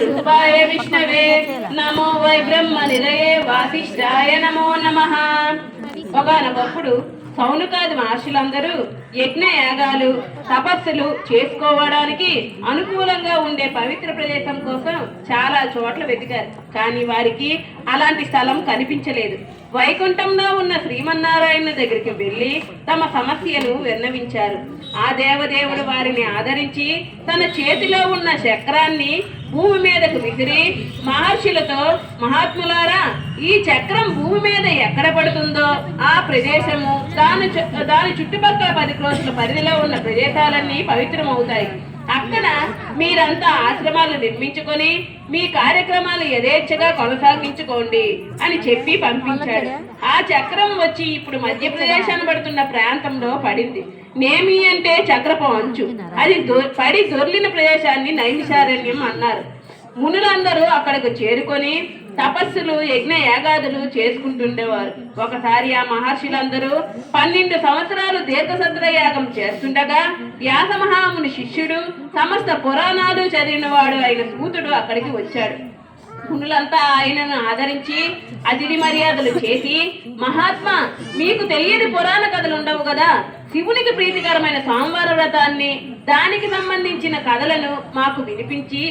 రూపాయ విష్ణవే నమో వై బ్రహ్మ నిలయే వాసిష్ఠాయ నమో నమః. ఒకనొకప్పుడు సౌనకాది మహర్షులందరూ యజ్ఞ యాగాలు తపస్సులు చేసుకోవడానికి అనుకూలంగా ఉండే పవిత్ర ప్రదేశం కోసం చాలా చోట్ల వెతికారు. కానీ వారికి అలాంటి స్థలం కనిపించలేదు. వైకుంఠంలో ఉన్న శ్రీమన్నారాయణ దగ్గరికి వెళ్ళి తమ సమస్యను విన్నవించారు. ఆ దేవదేవుడు వారిని ఆదరించి తన చేతిలో ఉన్న చక్రాన్ని భూమి మీదకు విసిరి మహర్షులతో, మహాత్ములారా, ఈ చక్రం భూమి మీద ఎక్కడ పడుతుందో ఆ ప్రదేశము దాని చుట్టుపక్కల 10 కిలోమీటర్ల పరిధిలో ఉన్న ప్రదేశాలన్నీ పవిత్రమవుతాయి. అక్కడ మీరంతా ఆశ్రమాలు నిర్మించుకొని మీ కార్యక్రమాలు యథేచ్ఛగా కొనసాగించుకోండి అని చెప్పి పంపించాడు. ఆ చక్రం వచ్చి ఇప్పుడు మధ్యప్రదేశ్ అనబడుతున్న ప్రాంతంలో పడింది. నేమి అంటే చక్రపు అంచు. అది పడి దొర్లిన ప్రదేశాన్ని నైమిషారణ్యం అన్నారు. మునులందరూ అక్కడికి చేరుకొని తపస్సులు యజ్ఞ యాగాదులు చేసుకుంటుండేవారు. ఒకసారి ఆ మహర్షులందరూ 12 సంవత్సరాలు దీర్ఘసత్ర యాగం చేస్తుండగా వ్యాస మహాముని శిష్యుడు, సమస్త పురాణాలు చదివినవాడు అయిన సూతుడు అక్కడికి వచ్చాడు. మునులంతా ఆయనను ఆదరించి అతిథి మర్యాదలు చేసి, మహాత్మా, మీకు తెలియని పురాణ కథలు ఉండవు కదా, శివునికి ప్రీతికరమైన సోమవార వ్రతాన్ని దానికి సంబంధించిన కథలను మాకు వినిపించి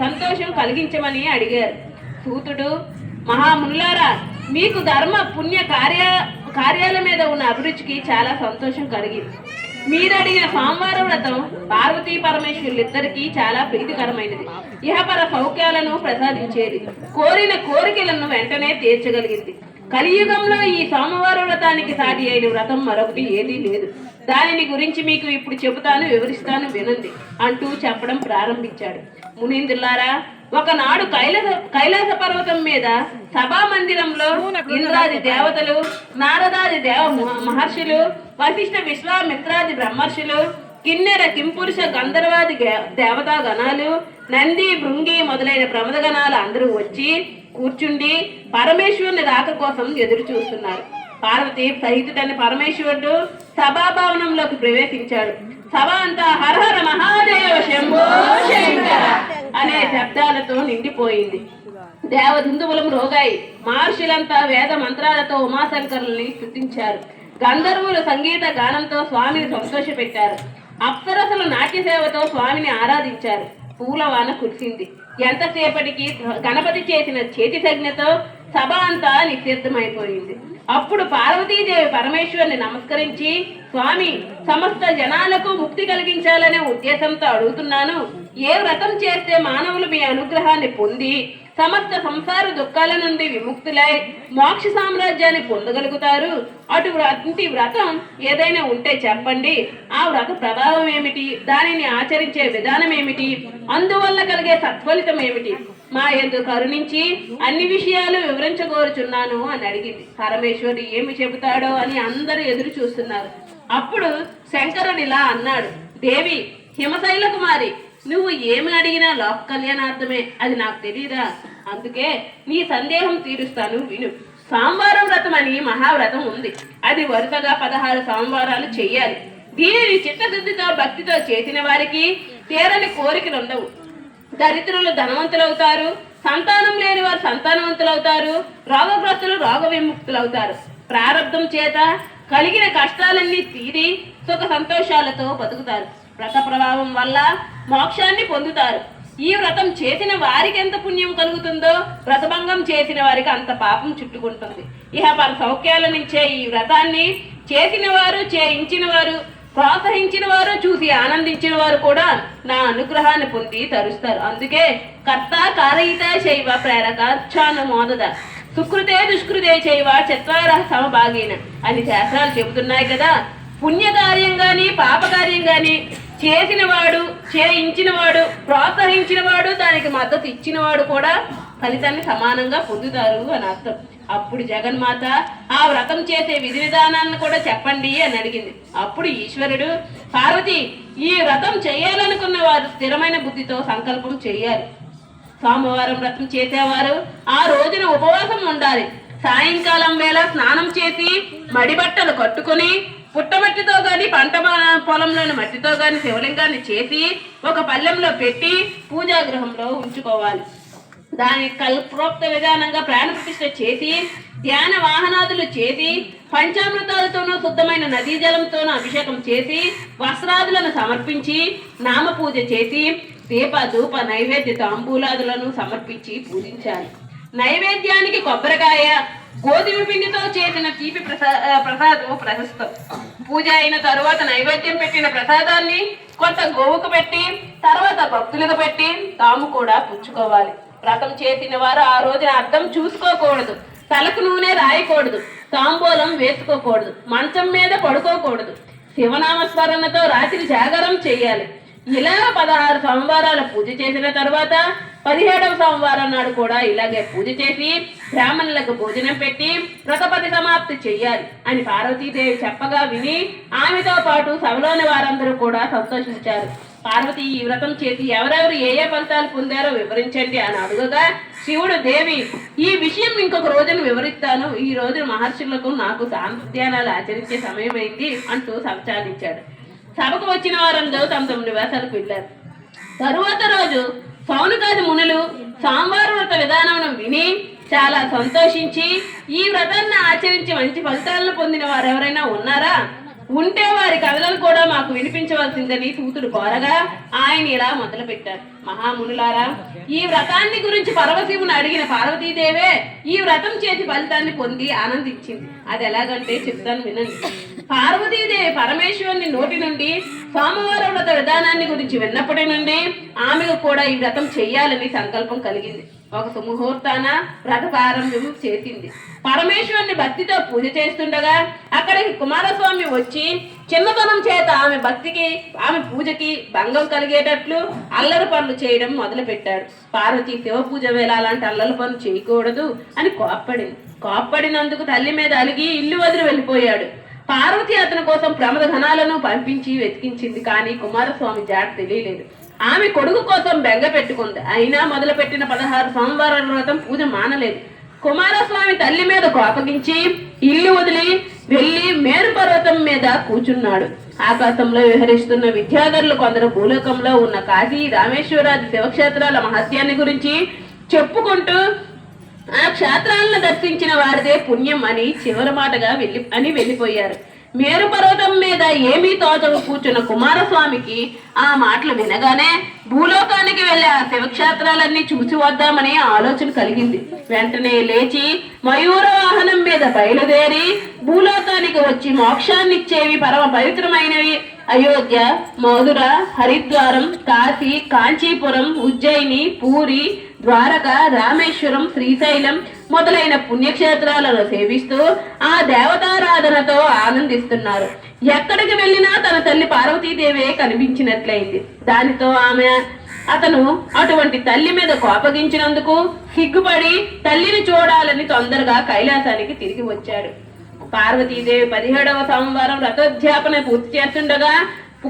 సంతోషం కలిగించమని అడిగారు. సూతుడు, మహామునులారా, మీకు ధర్మ పుణ్య కార్యాల మీద ఉన్న అభిరుచికి చాలా సంతోషం కలిగింది. మీరు అడిగిన సోమవార వ్రతం పార్వతీ పరమేశ్వరులిద్దరికీ చాలా ప్రీతికరమైనది. ఇహపర సౌఖ్యాలను ప్రసాదించేది. కోరిన కోరికలను వెంటనే తీర్చగలిగింది. కలియుగంలో ఈ సోమవార వ్రతానికి సాటి అయిన వ్రతం మరొకటి ఏదీ లేదు. దానిని గురించి మీకు ఇప్పుడు చెబుతాను, వివరిస్తాను, వినండి అంటూ చెప్పడం ప్రారంభించాడు. మునీంద్రులారా, ఒకనాడు కైలాస పర్వతం మీద సభా మందిరంలో ఇంద్రాది దేవతలు, నారదాది మహర్షులు, వశిష్ఠ విశ్వామిత్రాది బ్రహ్మర్షులు, కిన్నెర కింపురుష గంధర్వాది దేవతా గణాలు, నంది భృంగి మొదలైన ప్రమద గణాలు అందరూ వచ్చి కూర్చుండి పరమేశ్వరుని రాక కోసం ఎదురు చూస్తున్నారు. పార్వతి సహితుడని పరమేశ్వరుడు సభాభవనంలోకి ప్రవేశించాడు. సభ అంతా హరహర మహాదేవ శంభో శంకర అనే శబ్దాలతో నిండిపోయింది. దేవదుందువులు మ్రోగాయి. మహర్షులంతా వేద మంత్రాలతో ఉమాశంకరుల్ని స్తుతించారు. గంధర్వులు సంగీత గానంతో స్వామిని సంతోషపెట్టారు. అప్సరసలు నాట్య సేవతో స్వామిని ఆరాధించారు. పూలవాన కురిసింది. ఎంతసేపటికి గణపతి చేసిన చేతి సంజ్ఞతో సభ అంతా నిశ్శబ్దమైపోయింది. అప్పుడు పార్వతీదేవి పరమేశ్వరుని నమస్కరించి, స్వామి, సమస్త జనాలకు ముక్తి కలిగించాలనే ఉద్దేశంతో అడుగుతున్నాను. ఏ వ్రతం చేస్తే మానవులు మీ అనుగ్రహాన్ని పొంది సమస్త సంసార దుఃఖాల నుండి విముక్తులై మోక్ష సామ్రాజ్యాన్ని పొందగలుగుతారు? అటువంటి వ్రతం ఏదైనా ఉంటే చెప్పండి. ఆ వ్రత ప్రభావం ఏమిటి? దానిని ఆచరించే విధానం ఏమిటి? అందువల్ల కలిగే సత్ఫలితం ఏమిటి? మా యందు కరుణించి అన్ని విషయాలు వివరించగోరుచున్నాను అని అడిగింది. పరమేశ్వరుడు ఏమి చెబుతాడో అని అందరూ ఎదురు చూస్తున్నారు. అప్పుడు శంకరుడిలా అన్నాడు, దేవి హిమశైల కుమారి, నువ్వు ఏమి అడిగినా లోక కళ్యాణార్థమే. అది నాకు తెలియదా? అందుకే నీ సందేహం తీరుస్తాను, విను. సోమవారం వ్రతం అని మహావ్రతం ఉంది. అది వరుసగా 16 సోమవారాలు చెయ్యాలి. దీనిని చిత్తశుద్ధితో భక్తితో చేసిన వారికి తీరని కోరికలు ఉండవు. దరిద్రులు ధనవంతులవుతారు, సంతానం లేని వారు సంతానవంతులవుతారు, రోగగ్రస్తులు రోగ విముక్తులవుతారు. ప్రారంధం చేత కలిగిన కష్టాలన్నీ తీరి సుఖ సంతోషాలతో బతుకుతారు. వ్రత ప్రభావం వల్ల మోక్షాన్ని పొందుతారు. ఈ వ్రతం చేసిన వారికి ఎంత పుణ్యం కలుగుతుందో వ్రతభంగం చేసిన వారికి అంత పాపం చుట్టుకుంటుంది. ఇహ పర సౌఖ్యాలనిచ్చే ఈ వ్రతాన్ని చేసిన వారు, చేయించిన వారు, ప్రోత్సహించిన వారు, చూసి ఆనందించిన వారు కూడా నా అనుగ్రహాన్ని పొంది తరుస్తారు. అందుకే కర్త కారయిత శైవ ప్రేరకాచ్ఛాను మోదద సుకృతే దుష్కృతే శైవ చత్వార సమభాగీన అని శాస్త్రాలు చెబుతున్నాయి కదా. పుణ్యకార్యం గాని పాపకార్యం గాని చేసినవాడు, చేయించినవాడు, ప్రోత్సహించినవాడు, దానికి మద్దతు ఇచ్చినవాడు కూడా ఫలితాన్ని సమానంగా పొందుతారు అని అర్థం. అప్పుడు జగన్మాత ఆ వ్రతం చేసే విధి విధానాన్ని కూడా చెప్పండి అని అడిగింది. అప్పుడు ఈశ్వరుడు, పార్వతి, ఈ వ్రతం చేయాలనుకున్న వారు స్థిరమైన బుద్ధితో సంకల్పం చేయాలి. సోమవారం వ్రతం చేసేవారు ఆ రోజున ఉపవాసం ఉండాలి. సాయంకాలం వేళ స్నానం చేసి మడి బట్టలు కట్టుకుని పుట్టమట్టితో గాని పొలంలోని మట్టితో గాని శివలింగాన్ని చేసి ఒక పళ్ళెంలో పెట్టి పూజాగృహంలో ఉంచుకోవాలి. దాని ప్రోక్త విధానంగా ప్రాణప్రతిష్ఠ చేసి ధ్యాన వాహనాదులు చేసి పంచామృతాలతోనూ శుద్ధమైన నదీ జలంతోనూ అభిషేకం చేసి వస్త్రాదులను సమర్పించి నామ పూజ చేసి దీప ధూప నైవేద్య తాంబూలాదులను సమర్పించి పూజించాలి. నైవేద్యానికి కొబ్బరికాయ, గోధుమ పిండితో చేసిన తీపి ప్రసాదం ప్రశస్తం. పూజ అయిన తరువాత నైవేద్యం పెట్టిన ప్రసాదాన్ని కొంత గోవుకు పెట్టి తర్వాత భక్తులకు పెట్టి తాము కూడా పుచ్చుకోవాలి. వ్రతం చేసిన వారు ఆ రోజున అద్దం చూసుకోకూడదు, తలకు నూనె రాయకూడదు, తాంబూలం వేసుకోకూడదు, మంచం మీద పడుకోకూడదు. శివనామస్మరణతో రాత్రి జాగరం చేయాలి. ఇలా 16 సోమవారాలు పూజ చేసిన తర్వాత 17వ సోమవారం నాడు కూడా ఇలాగే పూజ చేసి బ్రాహ్మణులకు భోజనం పెట్టి వ్రతపతి సమాప్తి చెయ్యాలి అని పార్వతీదేవి చెప్పగా విని ఆమెతో పాటు సభలోని వారందరూ కూడా సంతోషించారు. పార్వతి ఈ వ్రతం చేసి ఎవరెవరు ఏ ఫలితాలు పొందారో వివరించండి అని అడుగగా శివుడు, దేవి ఈ విషయం ఇంకొక రోజున వివరిస్తాను, ఈ రోజున మహర్షులకు నాకు సాంధ్యానాలు ఆచరించే సమయమైంది అంటూ సంచాలించాడు. సభకు వచ్చిన వారందరూ తమ తమ నివాసాలకు వెళ్ళారు. తరువాత రోజు సౌనకాది మునులు సోమవార వ్రత విధానం విని చాలా సంతోషించి ఈ వ్రతాన్ని ఆచరించి మంచి ఫలితాలను పొందిన వారు ఎవరైనా ఉన్నారా, ఉంటే వారి కథలను కూడా మాకు వినిపించవలసిందని సూతుడు కోరగా ఆయన ఇలా మొదలు పెట్టారు. మహామునులారా, ఈ వ్రతాన్ని గురించి పరమశివుని అడిగిన పార్వతీదేవే ఈ వ్రతం చేసి ఫలితాన్ని పొంది ఆనందించింది. అది ఎలాగంటే చెప్తాను వినండి. పార్వతీదేవి పరమేశ్వరుని నోటి నుండి సోమవార వ్రత విధానాన్ని గురించి విన్నప్పటి నుండి ఆమెకు కూడా ఈ వ్రతం చెయ్యాలని సంకల్పం కలిగింది. ఒక సుముహూర్తాన వ్రత ప్రారంభం చేసింది. పరమేశ్వరుని భక్తితో పూజ చేస్తుండగా అక్కడికి కుమారస్వామి వచ్చి చిన్నతనం చేత ఆమె పూజకి భంగం కలిగేటట్లు అల్లరి పనులు చేయడం మొదలు పెట్టాడు. పార్వతి శివ పూజ వేళ అలాంటి అల్లరి పనులు చేయకూడదు అని కోప్పడినందుకు తల్లి మీద అలిగి ఇల్లు వదిలి వెళ్ళిపోయాడు. పార్వతి అతని కోసం ప్రమద ఘనాలను పంపించి వెతికించింది. కానీ కుమారస్వామి జాడ తెలియలేదు. ఆమె కొడుకు కోసం బెంగ పెట్టుకుంది. అయినా మొదలుపెట్టిన 16 సోమవారాల వ్రతం పూజ మానలేదు. కుమారస్వామి తల్లి మీద కోపగించి ఇల్లు వదిలి వెళ్లి మేరు పర్వతం మీద కూర్చున్నాడు. ఆకాశంలో విహరిస్తున్న విద్యాధరులు కొందరు భూలోకంలో ఉన్న కాశీ, రామేశ్వరాది శివక్షేత్రాల మహత్యాన్ని గురించి చెప్పుకుంటూ ఆ క్షేత్రాలను దర్శించిన వారిదే పుణ్యం అని చివరి మాటగా వెళ్ళిపోయారు. మేరు పర్వతం మీద ఏమీ తోచకు కూర్చున్న కుమారస్వామికి ఆ మాటలు వినగానే భూలోకానికి వెళ్లి ఆ శివక్షేత్రాలన్నీ చూసి వద్దామని ఆలోచన కలిగింది. వెంటనే లేచి మయూర వాహనం మీద బయలుదేరి భూలోకానికి వచ్చి మోక్షాన్నిచ్చేవి పరమ పవిత్రమైనవి అయోధ్య, మధుర, హరిద్వారం, కాశీ, కాంచీపురం, ఉజ్జయిని, పూరి, ద్వారక, రామేశ్వరం, శ్రీశైలం మొదలైన పుణ్యక్షేత్రాలను సేవిస్తూ ఆ దేవతారాధనతో ఆనందిస్తున్నారు. ఎక్కడికి వెళ్ళినా తన తల్లి పార్వతీదేవే కనిపించినట్లయింది. దానితో అతను అటువంటి తల్లి మీద కోపగించినందుకు సిగ్గుపడి తల్లిని చూడాలని తొందరగా కైలాసానికి తిరిగి వచ్చాడు. పార్వతీదేవి 17వ సోమవారం రథోధ్యాపన పూర్తి చేస్తుండగా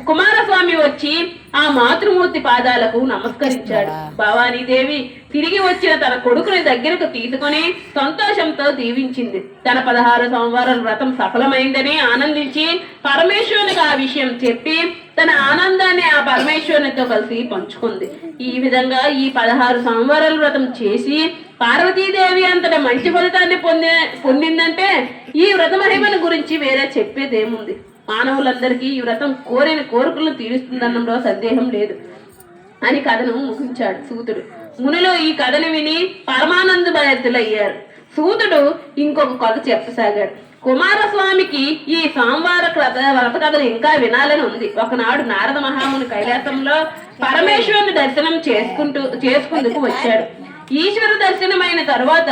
కుమారస్వామి వచ్చి ఆ మాతృమూర్తి పాదాలకు నమస్కరించాడు. భవానీదేవి తిరిగి వచ్చిన తన కొడుకుని దగ్గరకు తీసుకుని సంతోషంతో దీవించింది. తన 16 సోమవారాల వ్రతం సఫలమైందని ఆనందించి పరమేశ్వరునికి ఆ విషయం చెప్పి తన ఆనందాన్ని ఆ పరమేశ్వరునితో కలిసి పంచుకుంది. ఈ విధంగా ఈ 16 సోమవారాల వ్రతం చేసి పార్వతీదేవి అంతటి మంచి ఫలితాన్ని పొందిందంటే ఈ వ్రత మహిమను గురించి వేరే చెప్పేదేముంది. మానవులందరికీ ఈ వ్రతం కోరిన కోరికలను తీరుస్తుందన్నంలో సందేహం లేదు అని కథను ముగించాడు సూతుడు. మునులు ఈ కథను విని పరమానంద భరితులయ్యారు. సూతుడు ఇంకొక కథ చెప్పసాగాడు. కుమారస్వామికి ఈ సోమవార వ్రత కథలు ఇంకా వినాలని ఉంది. ఒకనాడు నారద మహాముని కైలాసంలో పరమేశ్వరుని దర్శనం చేసుకుందుకు వచ్చాడు. ఈశ్వర దర్శనమైన తరువాత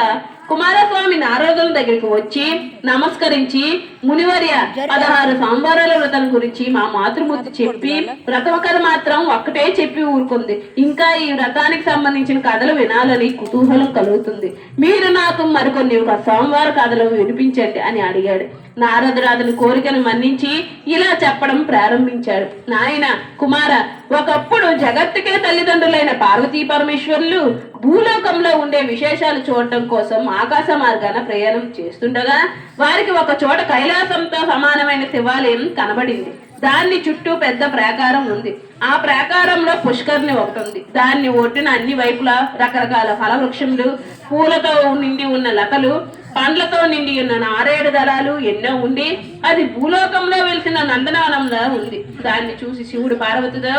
కుమారస్వామి నారదుల దగ్గరికి వచ్చి నమస్కరించి, మునివర్య 16 సోమవారాల వ్రతం గురించి మా మాతృమూర్తి చెప్పి వ్రతం కథ మాత్రం ఒక్కటే చెప్పి ఊరుకుంది. ఇంకా ఈ వ్రతానికి సంబంధించిన కథలు వినాలని కుతూహలం కలుగుతుంది. మీరు నాకు మరికొన్ని సోమవార కథలు వినిపించండి అని అడిగాడు. నారదుడు అతని కోరికను మన్నించి ఇలా చెప్పడం ప్రారంభించాడు. నాయన కుమార, ఒకప్పుడు జగత్తుకే తల్లిదండ్రులైన పార్వతీ పరమేశ్వరులు భూలోకంలో ఉండే విశేషాలు చూడటం కోసం ఆకాశ మార్గాన ప్రయాణం చేస్తుండగా వారికి ఒక చోట కైలాసంతో సమానమైన శివాలయం కనబడింది. దాన్ని చుట్టూ పెద్ద ప్రాకారం ఉంది. ఆ ప్రాకారంలో పుష్కరిణి ఒకటి ఉంది. దాన్ని ఒడ్డున అన్ని వైపులా రకరకాల ఫలవృక్షములు, పూలతో నిండి ఉన్న లతలు, పండ్లతో నిండి ఉన్న నారేడు దళాలు ఎన్నో ఉండి అది భూలోకంలో వెలిసిన నందనవనంలో ఉంది. దాన్ని చూసి శివుడు పార్వతితో,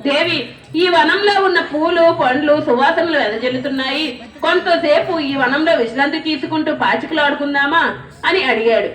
దేవి, ఈ వనంలో ఉన్న పూలు పండ్లు సువాసనలు వెదజల్లుతున్నాయి, కొంతసేపు ఈ వనంలో విశ్రాంతి తీసుకుంటూ పాచికలాడుకుందామా అని అడిగాడు.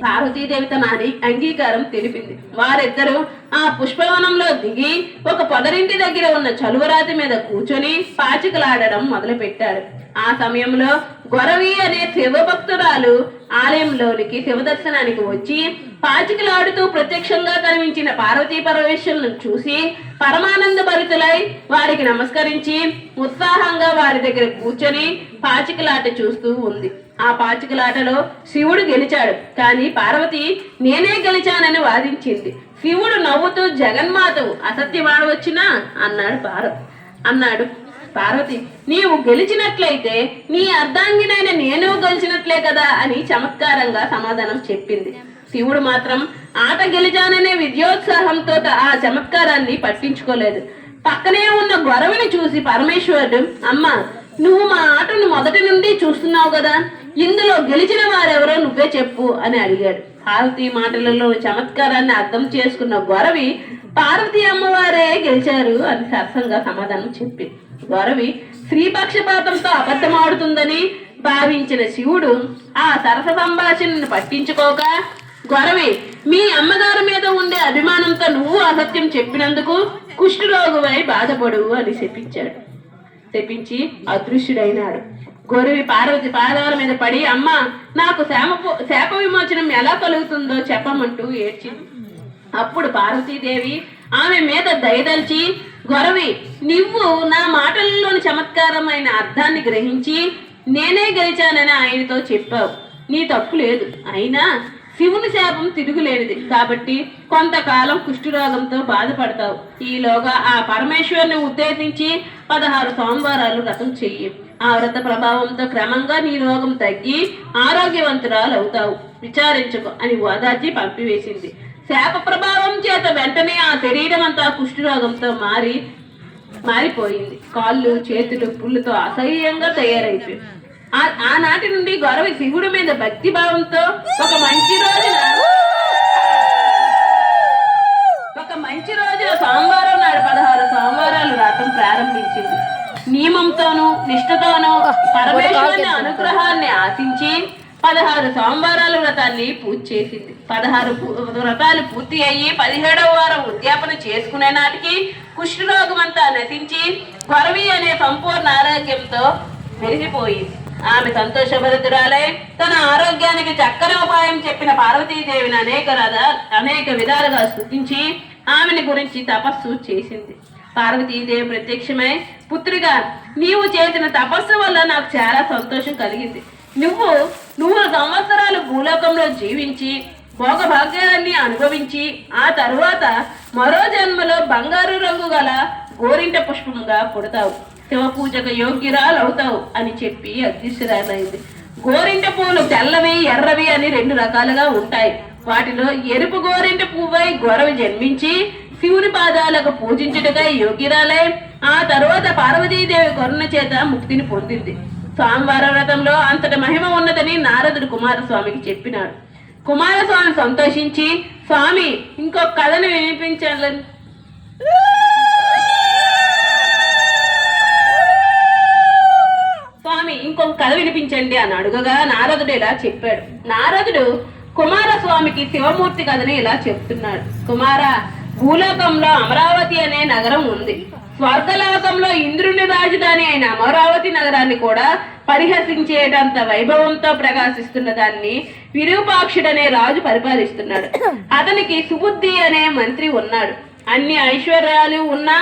పార్వతీదేవి తన అంగీకారం తెలిపింది. వారిద్దరూ ఆ పుష్పవనంలో దిగి ఒక పొదరింటి దగ్గర ఉన్న చలువరాతి మీద కూర్చొని పాచికలాడడం మొదలు పెట్టాడు. ఆ సమయంలో గొరవి అనే శివభక్తురాలు ఆలయంలోనికి శివదర్శనానికి వచ్చి పాచికలాడుతూ ప్రత్యక్షంగా కనిపించిన పార్వతీ పరమేశ్వరులను చూసి పరమానంద భరితులై వారికి నమస్కరించి ఉత్సాహంగా వారి దగ్గర కూర్చొని పాచికలాట చూస్తూ ఉంది. ఆ పాచికలాటలో శివుడు గెలిచాడు, కానీ పార్వతి నేనే గెలిచానని వాదించింది. శివుడు నవ్వుతూ, జగన్మాతవు అసత్యమాడవచ్చునా అన్నాడు. పార్వతి, నీవు గెలిచినట్లయితే నీ అర్ధాంగినైన నేను గెలిచినట్లే కదా అని చమత్కారంగా సమాధానం చెప్పింది. శివుడు మాత్రం ఆట గెలిచాననే విద్యోత్సాహంతో ఆ చమత్కారాన్ని పట్టించుకోలేదు. పక్కనే ఉన్న గొరవిని చూసి పరమేశ్వరుడు, అమ్మా, నువ్వు మా ఆటను మొదటి నుండి చూస్తున్నావు కదా, ఇందులో గెలిచిన వారెవరో నువ్వే చెప్పు అని అడిగాడు. పార్వతీ మాటలలో చమత్కారాన్ని అర్థం చేసుకున్న గొరవి, పార్వతీ అమ్మవారే గెలిచారు అని సరసంగా సమాధానం చెప్పింది. గొరవి శ్రీపక్షపాతంతో అబద్ధమాడుతుందని భావించిన శివుడు ఆ సరస సంభాషణను పట్టించుకోక, గొరవి, మీ అమ్మగారి మీద ఉండే అభిమానంతో నువ్వు అసత్యం చెప్పినందుకు కుష్ఠరోగువై బాధపడు అని శపించి అదృశ్యుడైనాడు. గొరవి పార్వతి పాదాల మీద పడి, అమ్మ, నాకు శాప విమోచనం ఎలా కలుగుతుందో చెప్పమంటూ ఏడ్చింది. అప్పుడు పార్వతీదేవి ఆమె మీద దయదల్చి, గొరవి, నువ్వు నా మాటలలోని చమత్కారమైన అర్థాన్ని గ్రహించి నేనే గెలిచానని ఆయనతో చెప్పావు. నీ తప్పు లేదు. అయినా శివుని శాపం తిరుగులేనిది కాబట్టి కొంతకాలం కుష్ఠరోగంతో బాధపడతావు. ఈలోగా ఆ పరమేశ్వరుని ఉద్దేశించి 16 సోమవారాలు వ్రతం చెయ్యి. ఆ వ్రత ప్రభావంతో క్రమంగా నీ రోగం తగ్గి ఆరోగ్యవంతురాలు అవుతావు. విచారించుకో అని ఓదార్చి పంపివేసింది. శాప ప్రభావం చేత వెంటనే ఆ శరీరం అంతా కుష్ఠరోగంతో మారిపోయింది. కాళ్ళు చేతులు పుళ్ళుతో అసహ్యంగా తయారైపోయి ఆనాటి నుండి గొరవి శివుడి మీద భక్తి భావంతో ఒక మంచి రోజున సోమవారం నాడు 16 సోమవారాలు వ్రతం ప్రారంభించింది. నియమంతోనూ నిష్ఠతోనూ పరమేశ్వరుని అనుగ్రహాన్ని ఆశించి 16 సోమవారాల వ్రతాన్ని పూర్తి చేసింది. 16 వ్రతాలు పూర్తి అయ్యి 17వ వారం ఉద్యాపన చేసుకునే నాటికి కుష్ఠరోగం అంతా నశించి గొరవి అనే సంపూర్ణ ఆరోగ్యంతో మెరిసిపోయింది. ఆమె సంతోషభరితురాలై తన ఆరోగ్యానికి చక్కని ఉపాయం చెప్పిన పార్వతీదేవిని అనేక విధాలుగా స్తుతించి ఆమెని గురించి తపస్సు చేసింది. పార్వతీదేవి ప్రత్యక్షమై, పుత్రిగా, నీవు చేసిన తపస్సు వల్ల నాకు చాలా సంతోషం కలిగింది. నువ్వు సంవత్సరాలు భూలోకంలో జీవించి భోగభాగ్యాన్ని అనుభవించి ఆ తరువాత మరో జన్మలో బంగారు రంగు గల గోరింట పుష్పంగా పుడతావు. శివ పూజకు యోగ్యురాలు అవుతావు అని చెప్పి అదృశ్యరాలైంది. గోరింట పువ్వులు తెల్లవి, ఎర్రవి అని 2 రకాలుగా ఉంటాయి. వాటిలో ఎరుపు గోరింట పువ్వై గొరవి జన్మించి శివుని పాదాలకు పూజించుటగా యోగ్యురాలై ఆ తరువాత పార్వతీదేవి కరుణ చేత ముక్తిని పొందింది. సోమవార వ్రతంలో అంతటి మహిమ ఉన్నదని నారదుడు కుమారస్వామికి చెప్పినాడు. కుమారస్వామి సంతోషించి, స్వామి, ఇంకొక కథను వినిపించాలని ఇంకొక కథ వినిపించండి అని అడుగగా నారదుడు ఇలా చెప్పాడు. నారదుడు కుమారస్వామికి శివమూర్తి కథని ఇలా చెప్తున్నాడు. కుమార, భూలోకంలో అమరావతి అనే నగరం ఉంది. స్వర్గలోకంలో ఇంద్రుని రాజధాని అయిన అమరావతి నగరాన్ని కూడా పరిహసించేటంత వైభవంతో ప్రకాశిస్తున్న దాన్ని విరూపాక్షుడనే రాజు పరిపాలిస్తున్నాడు. అతనికి సుబుద్ధి అనే మంత్రి ఉన్నాడు. అన్ని ఐశ్వర్యాలు ఉన్నా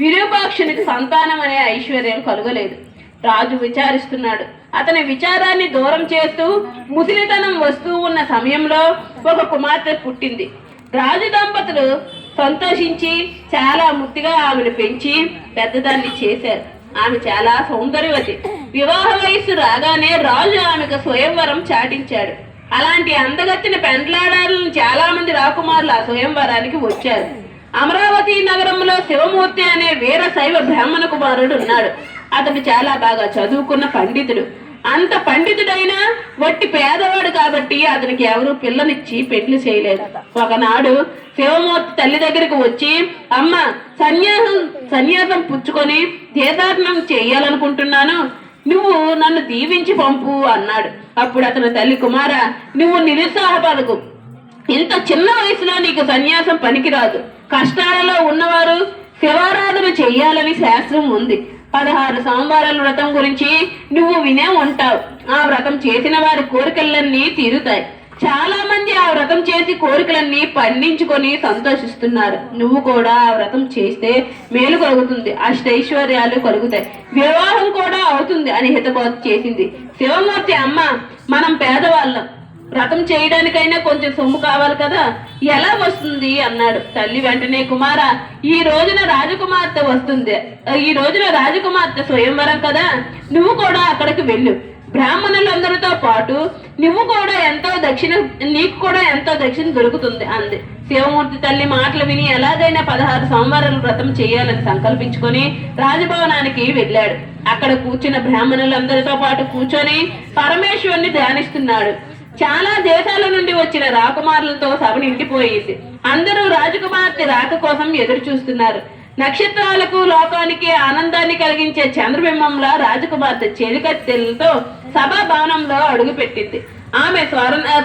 విరూపాక్షునికి సంతానం అనే ఐశ్వర్యం కలుగలేదు. రాజు విచారిస్తున్నాడు. అతని విచారాన్ని దూరం చేస్తూ ముసలితనం వస్తూ ఉన్న సమయంలో ఒక కుమార్తె పుట్టింది. రాజు దంపతులు సంతోషించి చాలా ముద్దుగా ఆమెను పెంచి పెద్దదాన్ని చేశారు. ఆమె చాలా సౌందర్యవతి. వివాహ వయస్సు రాగానే రాజు ఆమెకు స్వయంవరం చాటించాడు. అలాంటి అందగత్తిన పెండ్లాడాలను చాలా మంది రాకుమారులు ఆ స్వయంవరానికి వచ్చారు. అమరావతి నగరంలో శివమూర్తి అనే వీర శైవ బ్రాహ్మణ కుమారుడు ఉన్నాడు. అతడు చాలా బాగా చదువుకున్న పండితుడు. అంత పండితుడైనా వట్టి పేదవాడు కాబట్టి అతనికి ఎవరు పిల్లనిచ్చి పెళ్లి చేయలేదు. ఒకనాడు శివమూర్తి తల్లి దగ్గరకు వచ్చి, అమ్మ, సన్యాసం పుచ్చుకొని తీర్థాటనం చెయ్యాలనుకుంటున్నాను, నువ్వు నన్ను దీవించి పంపు అన్నాడు. అప్పుడు అతని తల్లి, కుమార, నువ్వు నిరుత్సాహపడకు. ఇంత చిన్న వయసులో నీకు సన్యాసం పనికిరాదు. కష్టాలలో ఉన్నవారు శివారాధన చెయ్యాలని శాస్త్రం ఉంది. 16 సోమవారాల వ్రతం గురించి నువ్వు వినే ఉంటావు. ఆ వ్రతం చేసిన వారి కోరికలన్నీ తీరుతాయి. చాలా మంది ఆ వ్రతం చేసి కోరికలన్నీ పండించుకొని సంతోషిస్తున్నారు. నువ్వు కూడా ఆ వ్రతం చేస్తే మేలు కలుగుతుంది, అష్టైశ్వర్యాలు కలుగుతాయి, వివాహం కూడా అవుతుంది అని హితబోధ చేసింది. శివమూర్తి, అమ్మ, మనం పేదవాళ్ళం, వ్రతం చేయడానికైనా కొంచెం సొమ్ము కావాలి కదా, ఎలా వస్తుంది అన్నాడు. తల్లి వెంటనే, కుమార, ఈ రోజున రాజకుమార్తె స్వయంవరం కదా, నువ్వు కూడా అక్కడికి వెళ్ళు. బ్రాహ్మణులందరితో పాటు నీకు కూడా ఎంతో దక్షిణ దొరుకుతుంది అంది. శివమూర్తి తల్లి మాటలు విని ఎలాగైనా 16 సోమవారాలు వ్రతం చేయాలని సంకల్పించుకొని రాజభవనానికి వెళ్ళాడు. అక్కడ కూర్చున్న బ్రాహ్మణులందరితో పాటు కూర్చొని పరమేశ్వరుని ధ్యానిస్తున్నాడు. చాలా దేశాల నుండి వచ్చిన రాకుమారులతో సభ నిండిపోయింది. అందరూ రాజకుమార్తె రాక కోసం ఎదురు చూస్తున్నారు. నక్షత్రాలకు లోకానికి ఆనందాన్ని కలిగించే చంద్రబింబంలా రాజకుమార్తె చెలికత్తెలతో సభా భవనంలో అడుగుపెట్టింది. ఆమె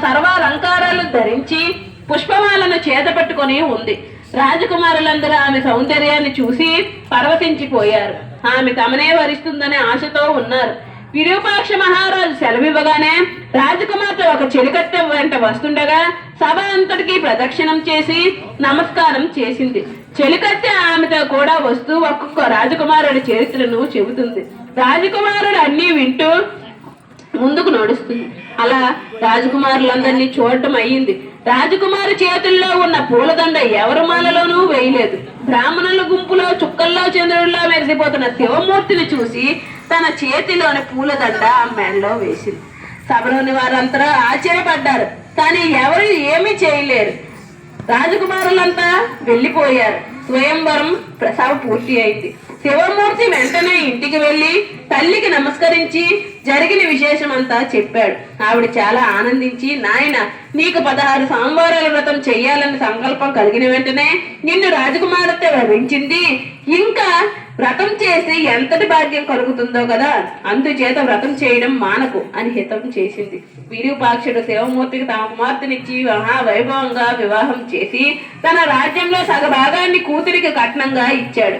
సర్వాలంకారాలు ధరించి పుష్పమాలను చేతపట్టుకొని ఉంది. రాజకుమారులందరూ ఆమె సౌందర్యాన్ని చూసి పరవశించిపోయారు. ఆమె తమనే వరిస్తుందనే ఆశతో ఉన్నారు. విరూపాక్ష మహారాజు సెలవివ్వగానే రాజకుమార్తె ఒక చెలికత్తె వెంట వస్తుండగా సభ అంతటికి ప్రదక్షిణం చేసి నమస్కారం చేసింది. చెలికత్తె ఆమెతో కూడా వస్తూ ఒక్కొక్క రాజకుమారుడి చరిత్రను చెబుతుంది. రాజకుమారుడు అన్నీ వింటూ ముందుకు నడుస్తుంది. అలా రాజకుమారులందరినీ చూడటం అయ్యింది. రాజకుమారి చేతుల్లో ఉన్న పూలదండ ఎవరి మాలలోనూ వేయలేదు. బ్రాహ్మణుల గుంపులో చుక్కల్లో చంద్రుడిలో మెరిసిపోతున్న శివమూర్తిని చూసి తన చేతిలోని పూలదండ ఆ మెడలో వేసింది. సభలోని వారంతా ఆశ్చర్యపడ్డారు, కానీ ఎవరు ఏమీ చేయలేరు. రాజకుమారులంతా వెళ్ళిపోయారు. స్వయంవరం సభ పూర్తి అయింది. శివమూర్తి వెంటనే ఇంటికి వెళ్లి తల్లికి నమస్కరించి జరిగిన విశేషమంతా చెప్పాడు. ఆవిడ చాలా ఆనందించి, నాయన, నీకు 16 సోమవారాల వ్రతం చెయ్యాలని సంకల్పం కలిగిన వెంటనే నిన్ను రాజకుమార్తె వరించింది. ఇంకా వ్రతం చేసి ఎంతటి భాగ్యం కలుగుతుందో కదా, అందుచేత వ్రతం చేయడం మానకు అని హితం చేసింది. విరూపాక్షుడు శివమూర్తికి తమ కుమార్తెనిచ్చి మహావైభవంగా వివాహం చేసి తన రాజ్యంలో సగభాగాన్ని కూతురికి కట్నంగా ఇచ్చాడు.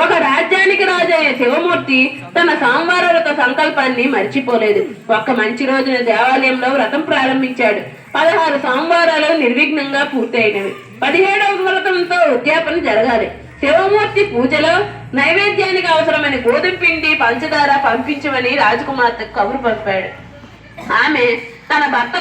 ఒక రాజ్యానికి రాజైన శివమూర్తి తన సోమవార వ్రత సంకల్పాన్ని మర్చిపోలేదు. ఒక్క మంచి రోజున దేవాలయంలో వ్రతం ప్రారంభించాడు. 16 సోమవారాలు నిర్విఘ్నంగా పూర్తయినవి. 17వ వ్రతంతో ఉద్యాపన జరగాలి. శివమూర్తి పూజలో నైవేద్యానికి అవసరమైన గోధుమ పిండి, పంచదార పంపించమని రాజకుమార్తెకు కబురు పంపాడు. ఆమె తన భర్త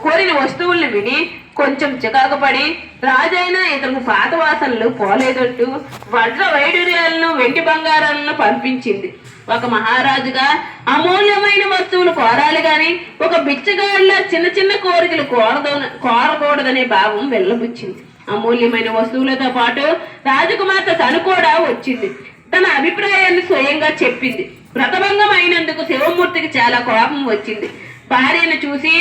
కోరిన వస్తువుల్ని విని కొంచెం చికాకు పడి, రాజైనా ఇతను పాత వాసనలు పోలేదంటూ వజ్ర వైడూర్యాలను, వెండి బంగారాలను పంపించింది. ఒక మహారాజుగా అమూల్యమైన వస్తువులు కోరాలి గాని ఒక బిచ్చగాళ్ళ చిన్న చిన్న కోరికలు కోరకూడదనే భావం వెళ్ళబుచ్చింది. అమూల్యమైన వస్తువులతో పాటు రాజకుమార్తె తను కూడా వచ్చింది. తన అభిప్రాయాన్ని స్వయంగా చెప్పింది. వ్రతభంగం అయినందుకు శివమూర్తికి చాలా కోపం వచ్చింది. భార్యను చూసి,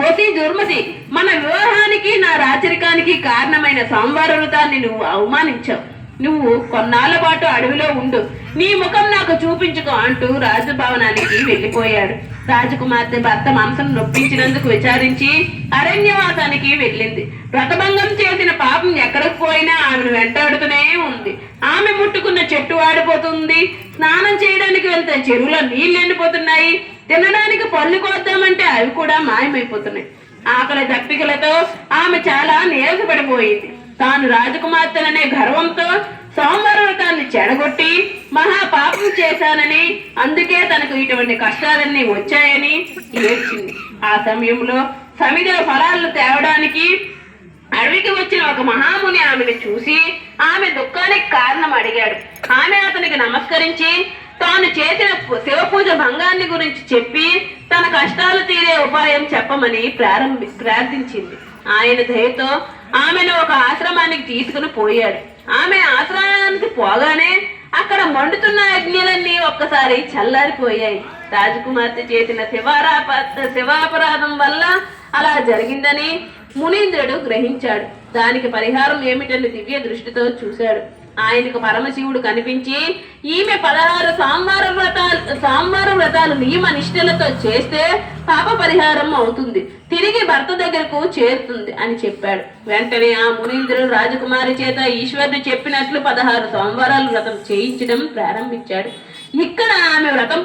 ఓసి దుర్మతి, మన వివాహానికి నా రాచరికానికి కారణమైన సోమవార వ్రతాన్ని నువ్వు అవమానించావు. నువ్వు కొన్నాళ్ల పాటు అడవిలో ఉండు, నీ ముఖం నాకు చూపించుకో అంటూ రాజభవనానికి వెళ్ళిపోయాడు. రాజకుమార్తె భర్త మనసును నొప్పించినందుకు విచారించి అరణ్యవాసానికి వెళ్ళింది. వ్రతభంగం చేసిన పాపం ఎక్కడికి పోయినా ఆమెను వెంటాడుతూనే ఉంది. ఆమె ముట్టుకున్న చెట్టు వాడిపోతుంది, స్నానం చేయడానికి వెళ్తే చెరువులో నీళ్లు ఎండిపోతున్నాయి, తినడానికి పళ్ళు కోద్దామంటే అవి కూడా మాయమైపోతున్నాయి. ఆకలి దప్పికలతో ఆమె చాలా నీరసపడిపోయింది. తాను రాజకుమార్తెననే గర్వంతో సోమవార వ్రతాన్ని చెడగొట్టి మహాపాపం చేశానని, అందుకే తనకు ఇటువంటి కష్టాలన్నీ వచ్చాయని ఏడ్చింది. ఆ సమయంలో సమిధ ఫలాలను తేవడానికి అడవికి వచ్చిన ఒక మహాముని ఆమెను చూసి ఆమె దుఃఖానికి కారణం అడిగాడు. ఆమె అతనికి నమస్కరించి తాను చేసిన శివ పూజ భంగాన్ని గురించి చెప్పి తన కష్టాలు తీరే ఉపాయం చెప్పమని ప్రార్థించింది. ఆయన దయతో ఆమెను ఒక ఆశ్రమానికి తీసుకుని పోయాడు. ఆమె ఆశ్రమానికి పోగానే అక్కడ మండుతున్న అగ్నిలన్నీ ఒక్కసారి చల్లారిపోయాయి. రాజకుమార్తె చేసిన శివాపరాధం వల్ల అలా జరిగిందని మునీంద్రుడు గ్రహించాడు. దానికి పరిహారం ఏమిటని దివ్య దృష్టితో చూశాడు. ఆయనకు పరమశివుడు కనిపించి ఈమె 16 సోమవార వ్రతాలు నియమ నిష్ఠలతో చేస్తే పాప పరిహారం అవుతుంది, తిరిగి భర్త దగ్గరకు చేరుతుంది అని చెప్పాడు. వెంటనే ఆ మునీంద్రుడు రాజకుమారి చేత ఈశ్వరుడు చెప్పినట్లు 16 సోమవారాలు వ్రతం చేయించడం ప్రారంభించాడు. ఇక్కడ ఆమె వ్రతం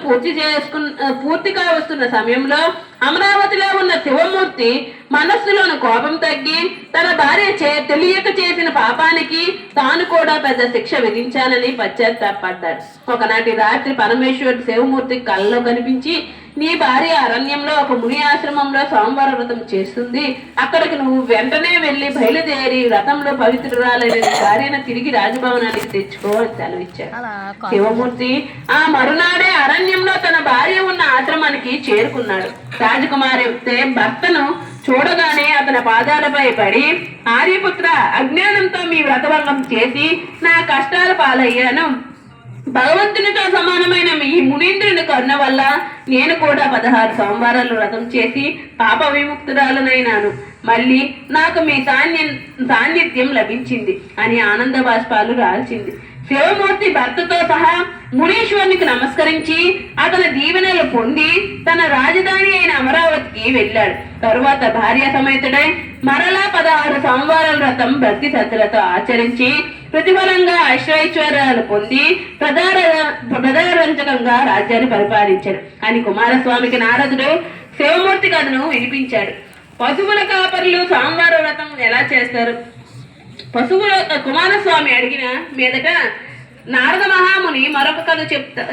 పూర్తిగా వస్తున్న సమయంలో అమరావతిలో ఉన్న శివమూర్తి మనస్సులోని కోపం తగ్గి తన భార్య తెలియక చేసిన పాపానికి తాను కూడా పెద్ద శిక్ష విధించాలని పశ్చాత్తాపడ్డాడు. ఒకనాటి రాత్రి పరమేశ్వరుడు శివమూర్తి కళ్ళలో కనిపించి, నీ భార్య అరణ్యంలో ఒక ముని ఆశ్రమంలో సోమవార వ్రతం చేస్తుంది, అక్కడికి నువ్వు వెంటనే వెళ్లి బయలుదేరి వ్రతంలో పవిత్రురాలైన భార్యను తిరిగి రాజభవనానికి తెచ్చుకో అని సెలవిచ్చాడు. శివమూర్తి ఆ మరునాడే అరణ్యంలో తన భార్య ఉన్న ఆశ్రమానికి చేరుకున్నాడు. రాజకుమారి భర్తను చూడగానే అతని పాదాలపై పడి, ఆర్యపుత్ర, అజ్ఞానంతో మీ వ్రతభంగం చేసి నా కష్టాల పాలయ్యాను. భగవంతునితో సమానమైన ఈ మునీంద్రుని కరుణ వల్ల నేను కూడా 16 సోమవారాలు వ్రతం చేసి పాప విముక్తురాలనైనాను. మళ్ళీ నాకు మీ సాన్నిధ్యం లభించింది అని ఆనంద బాష్పాలు రాల్చింది. శివమూర్తి భర్తతో సహా మునీశ్వరునికి నమస్కరించి అతని దీవెనలు పొంది తన రాజధాని అయిన అమరావతికి వెళ్ళాడు. తరువాత భార్య సమేతుడై మరలా 16 సోమవారాల వ్రతం భక్తి శ్రద్ధలతో ఆచరించి ప్రతిఫలంగా ఐశ్వర్యాలు పొంది ప్రధారంజకంగా రాజ్యాన్ని పరిపాలించాడు అని కుమారస్వామికి నారదుడు శివమూర్తి కథను వినిపించాడు. పశువుల కాపరులు సోమవార వ్రతం ఎలా చేస్తారు? కుమారస్వామి అడిగిన మీదట నారద మహాముని మరొక కథ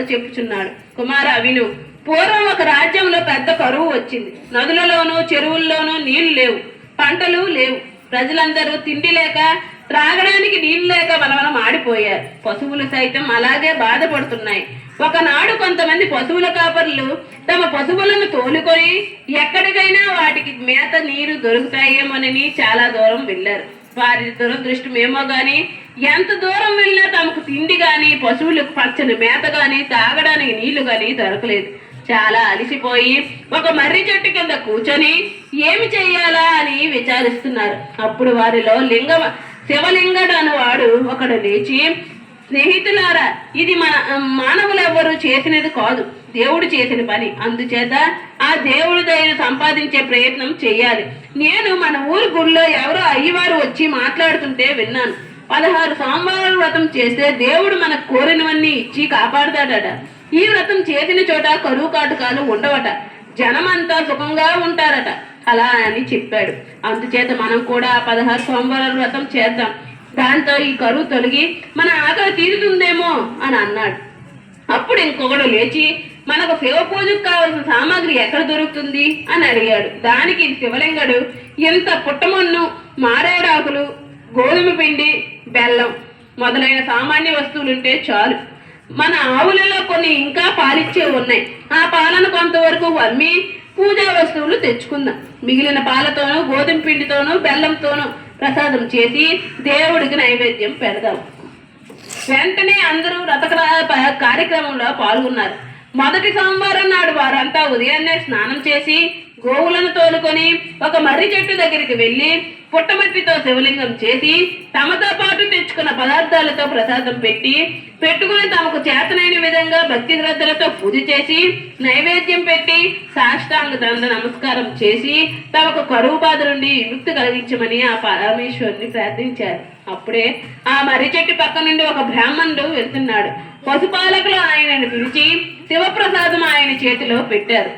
చెప్పుచున్నాడు. కుమార విను. పూర్వం ఒక రాజ్యంలో పెద్ద కరువు వచ్చింది. నదులలోనూ చెరువుల్లోనూ నీళ్లు లేవు, పంటలు లేవు. ప్రజలందరూ తిండి లేక, త్రాగడానికి నీళ్లు లేక బలబలం ఆడిపోయారు. పశువులు సైతం అలాగే బాధపడుతున్నాయి. ఒకనాడు కొంతమంది పశువుల కాపరులు తమ పశువులను తోలుకొని ఎక్కడికైనా వాటికి మేత నీరు దొరుకుతాయేమోనని చాలా దూరం వెళ్ళారు. వారి దురదృష్టమేమో గాని ఎంత దూరం వెళ్ళినా తమకు తిండి గాని, పశువులకు పచ్చని మేత గాని, తాగడానికి నీళ్లు గాని దొరకలేదు. చాలా అలిసిపోయి ఒక మర్రి చెట్టు కింద కూర్చొని ఏమి చెయ్యాలా అని విచారిస్తున్నారు. అప్పుడు వారిలో శివలింగడు అనేవాడు ఒకడు లేచి, స్నేహితులారా, ఇది మానవులెవ్వరూ చేసినది కాదు, దేవుడు చేసిన పని. అందుచేత ఆ దేవుడి దయను సంపాదించే ప్రయత్నం చెయ్యాలి. నేను మన ఊరు గుడిలో ఎవరో అయ్యవారు వచ్చి మాట్లాడుతుంటే విన్నాను. 16 సోమవారాల వ్రతం చేస్తే దేవుడు మనకు కోరినవన్నీ ఇచ్చి కాపాడుతాడట. ఈ వ్రతం చేసిన చోట కరువు కాటుకాలు ఉండవట, జనమంతా సుఖంగా ఉంటారట అలా అని చెప్పాడు. అందుచేత మనం కూడా 16 సోమవారాల వ్రతం చేద్దాం. దాంతో ఈ కరువు తొలగి మన ఆకలి తీరుతుందేమో అని అన్నాడు. అప్పుడు ఇంకొకడు లేచి, మనకు శివ పూజకు కావాల్సిన సామాగ్రి ఎక్కడ దొరుకుతుంది అని అడిగాడు. దానికి శివలింగడు, ఇంత పుట్టమన్ను, మారేడాకులు, గోధుమ పిండి, బెల్లం మొదలైన సామాన్య వస్తువులుంటే చాలు. మన ఆవులలో కొన్ని ఇంకా పాలిచ్చే ఉన్నాయి. ఆ పాలను కొంతవరకు అమ్మి పూజా వస్తువులు తెచ్చుకుందాం. మిగిలిన పాలతోనూ, గోధుమ పిండితోనూ, బెల్లంతోనూ ప్రసాదం చేసి దేవుడికి నైవేద్యం పెడదాం. వెంటనే అందరూ రథ కార్యక్రమంలో పాల్గొన్నారు. మొదటి సోమవారం నాడు వారంతా ఉదయాన్నే స్నానం చేసి గోవులను తోలుకొని ఒక మర్రి చెట్టు దగ్గరికి వెళ్లి పుట్టమట్టితో శివలింగం చేసి తమతో పాటు తెచ్చుకున్న పదార్థాలతో ప్రసాదం పెట్టుకుని తమకు చేతనైన విధంగా భక్తి శ్రద్ధలతో పూజ చేసి నైవేద్యం పెట్టి సాష్టాంగ దండ నమస్కారం చేసి తమకు కరువు బాధ నుండి విముక్తి కలిగించమని ఆ పరమేశ్వరుని ప్రార్థించారు. అప్పుడే ఆ మర్రి చెట్టు పక్క నుండి ఒక బ్రాహ్మణుడు వెళ్తున్నాడు. పశుపాలకులు ఆయనను పిలిచి శివప్రసాదం ఆయన చేతిలో పెట్టారు.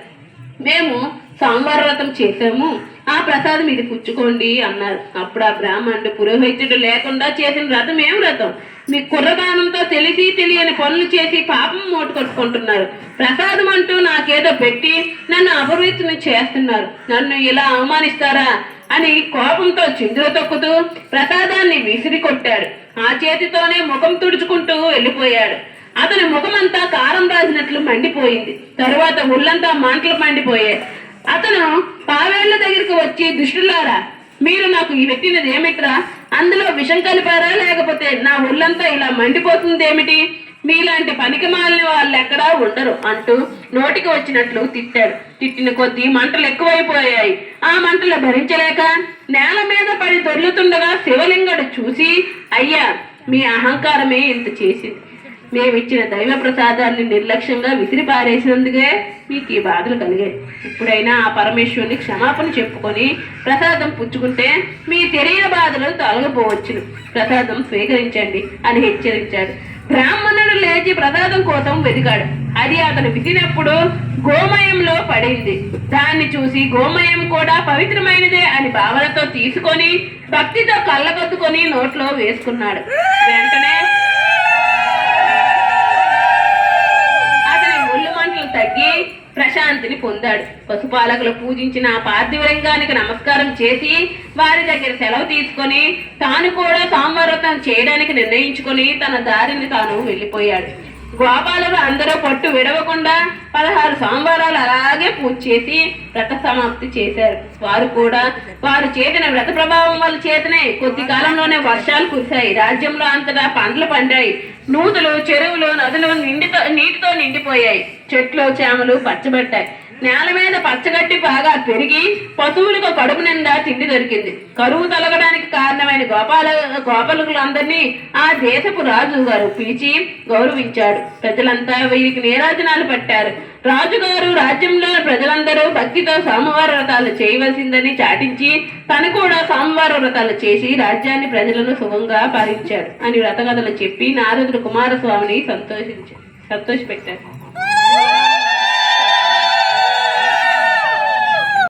మేము సోమవార వ్రతం చేశాము, ఆ ప్రసాదం ఇది పుచ్చుకోండి అన్నారు. అప్పుడు ఆ బ్రాహ్మణుడు, పురోహితుడు లేకుండా చేసిన వ్రతం ఏం వ్రతం? మీ కుర్రదానంతో తెలియని పనులు చేసి పాపం మూట కొట్టుకుంటున్నారు. ప్రసాదం అంటూ నాకేదో పెట్టి నన్ను అపవిత్రుని చేస్తున్నారు. నన్ను ఇలా అవమానిస్తారా? అని కోపంతో చిందులు తొక్కుతూ ప్రసాదాన్ని విసిరి కొట్టాడు. ఆ చేతితోనే ముఖం తుడుచుకుంటూ వెళ్ళిపోయాడు. అతని ముఖమంతా కారం రాసినట్లు మండిపోయింది. తరువాత ఒళ్ళంతా మంటలు మండిపోయాయి. అతను పావేళ్ల దగ్గరికి వచ్చి, దుష్టులారా, మీరు నాకు ఈ పెట్టినది ఏమిట్రా? అందులో విషం కలిపారా, లేకపోతే నా ఒళ్ళంతా ఇలా మండిపోతుంది ఏమిటి? మీలాంటి పనికి మాలిన వాళ్ళు ఎక్కడా ఉండరు అంటూ నోటికి వచ్చినట్లు తిట్టాడు. తిట్టిన కొద్దీ మంటలు ఎక్కువైపోయాయి. ఆ మంటలు భరించలేక నేల మీద పడి దొర్లుతుండగా శివలింగుడు చూసి, అయ్యా, మీ అహంకారమే ఇంత చేసింది. మేమిచ్చిన దైవ ప్రసాదాన్ని నిర్లక్ష్యంగా విసిరి పారేసినందుకే మీకు ఈ బాధలు కలిగాయి. ఇప్పుడైనా ఆ పరమేశ్వరుని క్షమాపణ చెప్పుకొని ప్రసాదం పుచ్చుకుంటే మీ తెలియని బాధలు తొలగిపోవచ్చును. ప్రసాదం స్వీకరించండి అని హెచ్చరించాడు. బ్రాహ్మణుడు లేచి ప్రసాదం కోసం వెతికాడు. అది అతను విసినప్పుడు గోమయంలో పడింది. దాన్ని చూసి గోమయం కూడా పవిత్రమైనదే అని భావనతో తీసుకొని భక్తితో కళ్ళగొత్తుకొని నోట్లో వేసుకున్నాడు. వెంటనే అతని ఒళ్ళు మంటలు తగ్గి ప్రశాంతిని పొందాడు. పశుపాలకులు పూజించిన ఆ పార్థివలింగానికి నమస్కారం చేసి వారి దగ్గర సెలవు తీసుకొని తాను కూడా సోమవారం చేయడానికి నిర్ణయించుకొని తన దారిని తాను వెళ్ళిపోయాడు. గోపాలులు అందరూ పట్టు విడవకుండా 16 సోమవారాలు అలాగే పూజ చేసి వ్రత సమాప్తి చేశారు. వారు చేసిన వ్రత ప్రభావం వల్ల చేతనే కొద్ది కాలంలోనే వర్షాలు కురిశాయి. రాజ్యంలో అంతటా పంటలు పండాయి. నూతులు, చెరువులు, నదులు నీటితో నిండిపోయాయి. చెట్లు, చేమలు పచ్చబట్టాయి. నేల మీద పచ్చగడ్డి బాగా పెరిగి పశువులకు కడుపు నిండా తిండి దొరికింది. కరువు తొలగడానికి కారణమైన గోపాలకులందరినీ ఆ దేశపు రాజు గారు పిలిచి గౌరవించాడు. ప్రజలంతా వీరికి నీరాజనాలు పెట్టారు. రాజుగారు రాజ్యంలో ప్రజలందరూ భక్తితో సోమవార వ్రతాలు చేయవలసిందని చాటించి తను కూడా సోమవార వ్రతాలు చేసి రాజ్యాన్ని, ప్రజలను సుఖంగా పాలించాడు అని వ్రతకథలు చెప్పి నారదుడు కుమారస్వామిని సంతోషపెట్టారు.